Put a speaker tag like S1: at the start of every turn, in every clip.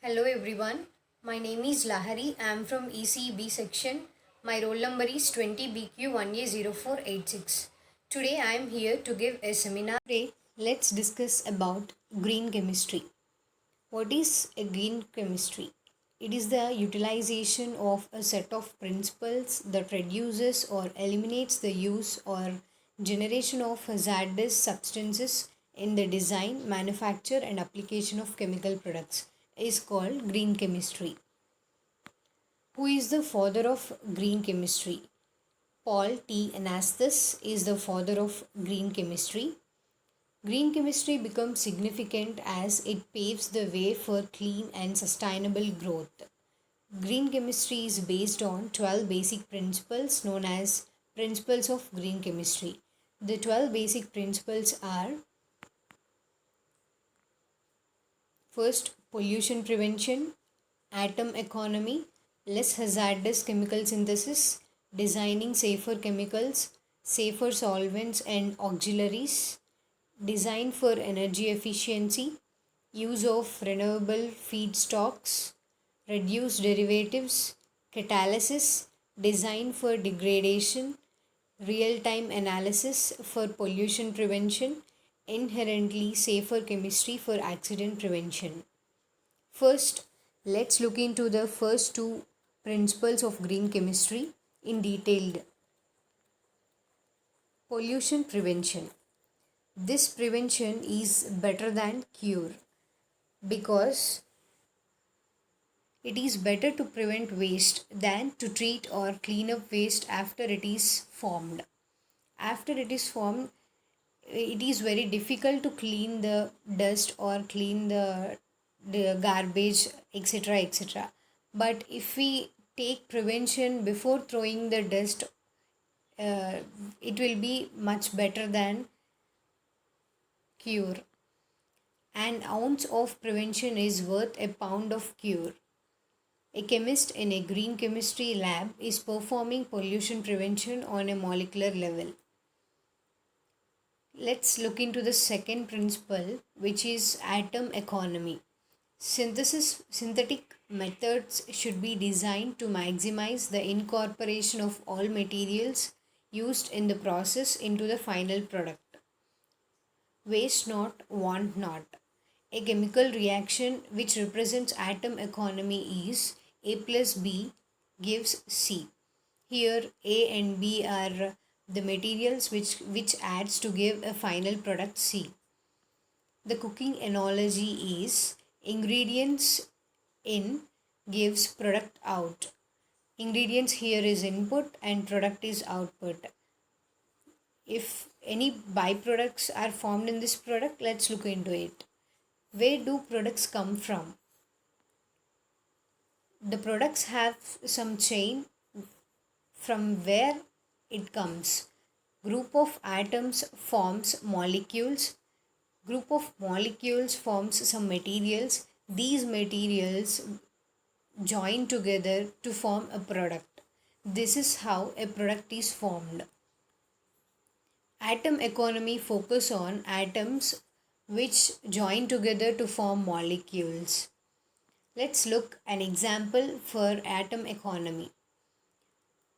S1: Hello everyone, my name is Lahari. I am from ECB section. My roll number is 20BQ1A0486. Today I am here to give a seminar. Today let's discuss about green chemistry. What is a green chemistry? It is the utilization of a set of principles that reduces or eliminates the use or generation of hazardous substances in the design, manufacture and application of chemical products is called green chemistry. Who is the father of green chemistry? Paul T. Anastas is the father of green chemistry. Green chemistry becomes significant as it paves the way for clean and sustainable growth. Green chemistry is based on 12 basic principles known as principles of green chemistry. The 12 basic principles are: first, pollution prevention; atom economy; less hazardous chemical synthesis; designing safer chemicals; safer solvents and auxiliaries; design for energy efficiency; use of renewable feedstocks; reduce derivatives; catalysis; design for degradation; real-time analysis for pollution prevention; inherently safer chemistry for accident prevention. First, let's look into the first two principles of green chemistry in detail. Pollution prevention. This prevention is better than cure because it is better to prevent waste than to treat or clean up waste after it is formed. After it is formed, it is very difficult to clean the dust or clean the garbage, etc. etc. But if we take prevention before throwing the dust, it will be much better than cure. An ounce of prevention is worth a pound of cure. A chemist in a green chemistry lab is performing pollution prevention on a molecular level. Let's look into the second principle, which is atom economy. Synthetic methods should be designed to maximize the incorporation of all materials used in the process into the final product. Waste not, want not. A chemical reaction which represents atom economy is A plus B gives C. Here A and B are the materials which adds to give a final product C. The cooking analogy is ingredients in gives product out. Ingredients here is input and product is output. If any byproducts are formed in this product, let's look into it. Where do products come from? The products have some chain from where it comes. Group of atoms forms molecules. Group of molecules forms some materials. These materials join together to form a product. This is how a product is formed. Atom economy focus on atoms which join together to form molecules. Let's look an example for atom economy.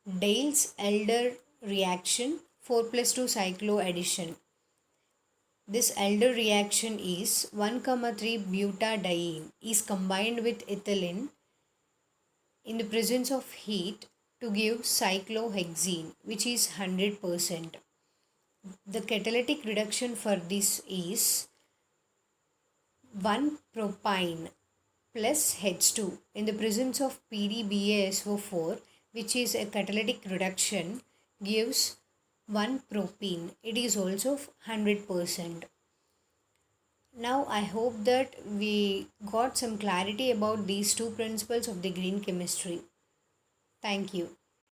S1: Diels-Alder reaction 4 plus 2 cycloaddition. This Alder reaction is 1,3 butadiene is combined with ethylene in the presence of heat to give cyclohexene, which is 100%. The catalytic reduction for this is 1 propyne plus H2 in the presence of PDBaSO4, which is a catalytic reduction, gives 1 propene. It is also 100%. Now I hope that we got some clarity about these two principles of the green chemistry. Thank you.